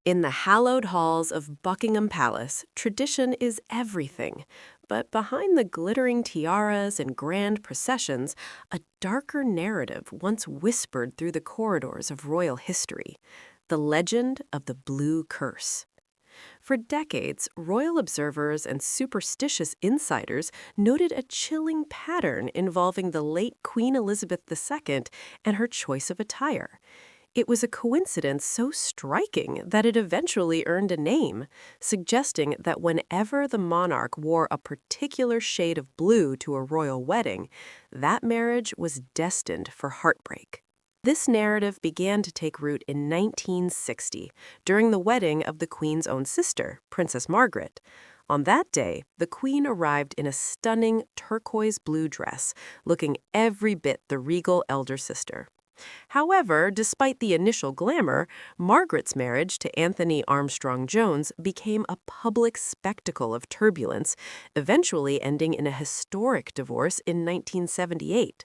In the hallowed halls of Buckingham Palace, tradition is everything. But behind the glittering tiaras and grand processions, a darker narrative once whispered through the corridors of royal history: the legend of the Blue Curse. For decades, royal observers and superstitious insiders noted a chilling pattern involving the late Queen Elizabeth II and her choice of attire. It was a coincidence so striking that it eventually earned a name, suggesting that whenever the monarch wore a particular shade of blue to a royal wedding, that marriage was destined for heartbreak. This narrative began to take root in 1960, during the wedding of the Queen's own sister, Princess Margaret. On that day, the Queen arrived in a stunning turquoise blue dress, looking every bit the regal elder sister. However, despite the initial glamour, Margaret's marriage to Anthony Armstrong Jones became a public spectacle of turbulence, eventually ending in a historic divorce in 1978.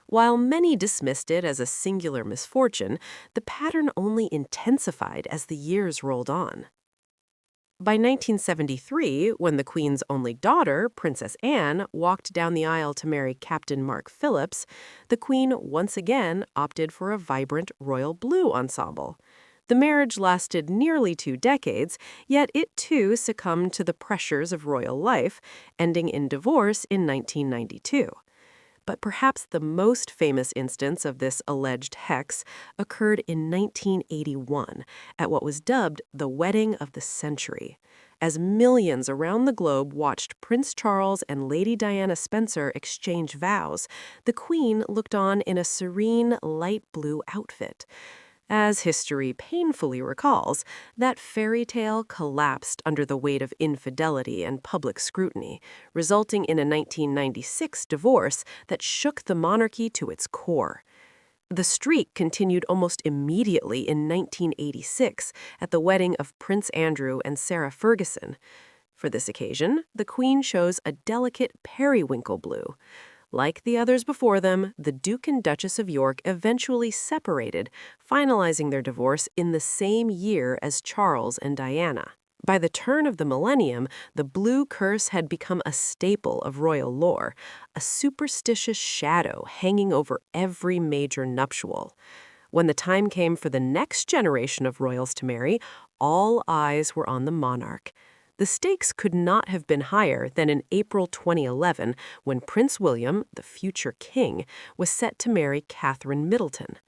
While many dismissed it as a singular misfortune, the pattern only intensified as the years rolled on. By 1973, when the Queen's only daughter, Princess Anne, walked down the aisle to marry Captain Mark Phillips, the Queen once again opted for a vibrant royal blue ensemble. The marriage lasted nearly 2 decades, yet it too succumbed to the pressures of royal life, ending in divorce in 1992. But perhaps the most famous instance of this alleged hex occurred in 1981 at what was dubbed the Wedding of the Century. As millions around the globe watched Prince Charles and Lady Diana Spencer exchange vows, the Queen looked on in a serene light blue outfit. As history painfully recalls, that fairy tale collapsed under the weight of infidelity and public scrutiny, resulting in a 1996 divorce that shook the monarchy to its core. The streak continued almost immediately in 1986 at the wedding of Prince Andrew and Sarah Ferguson. For this occasion, the Queen chose a delicate periwinkle blue. Like the others before them, the Duke and Duchess of York eventually separated, finalizing their divorce in the same year as Charles and Diana. By the turn of the millennium, the blue curse had become a staple of royal lore, a superstitious shadow hanging over every major nuptial. When the time came for the next generation of royals to marry, all eyes were on the monarch. The stakes could not have been higher than in April 2011, when Prince William, the future king, was set to marry Catherine Middleton.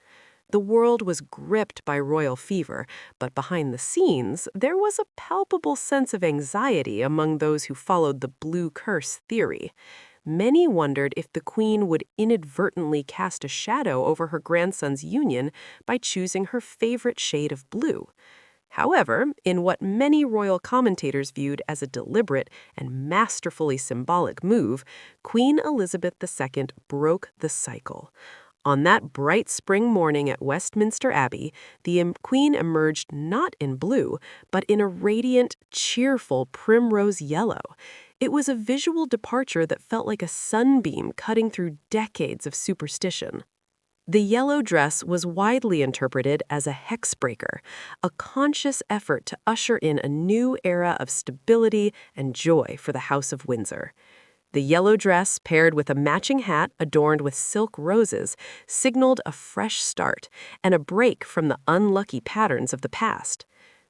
The world was gripped by royal fever, but behind the scenes, there was a palpable sense of anxiety among those who followed the blue curse theory. Many wondered if the Queen would inadvertently cast a shadow over her grandson's union by choosing her favorite shade of blue. However, in what many royal commentators viewed as a deliberate and masterfully symbolic move, Queen Elizabeth II broke the cycle. On that bright spring morning at Westminster Abbey, the Queen emerged not in blue, but in a radiant, cheerful primrose yellow. It was a visual departure that felt like a sunbeam cutting through decades of superstition. The yellow dress was widely interpreted as a hexbreaker, a conscious effort to usher in a new era of stability and joy for the House of Windsor. The yellow dress, paired with a matching hat adorned with silk roses, signaled a fresh start and a break from the unlucky patterns of the past.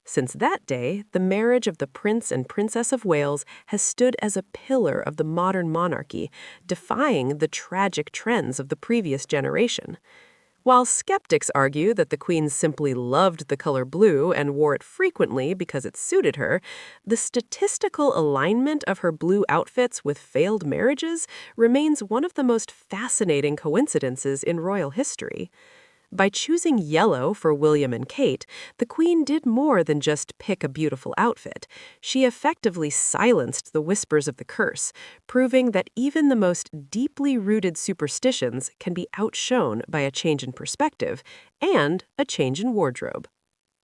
Since that day, the marriage of the Prince and Princess of Wales has stood as a pillar of the modern monarchy, defying the tragic trends of the previous generation. While skeptics argue that the Queen simply loved the color blue and wore it frequently because it suited her, the statistical alignment of her blue outfits with failed marriages remains one of the most fascinating coincidences in royal history. By choosing yellow for William and Kate, the Queen did more than just pick a beautiful outfit. She effectively silenced the whispers of the curse, proving that even the most deeply rooted superstitions can be outshone by a change in perspective and a change in wardrobe.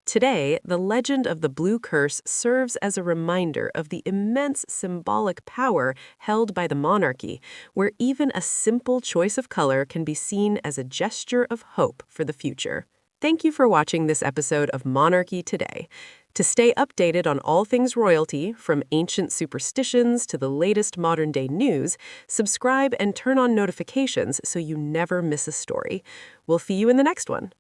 Today, the legend of the Blue Curse serves as a reminder of the immense symbolic power held by the monarchy, where even a simple choice of color can be seen as a gesture of hope for the future. Thank you for watching this episode of Monarchy Today. To stay updated on all things royalty, from ancient superstitions to the latest modern-day news, subscribe and turn on notifications so you never miss a story. We'll see you in the next one.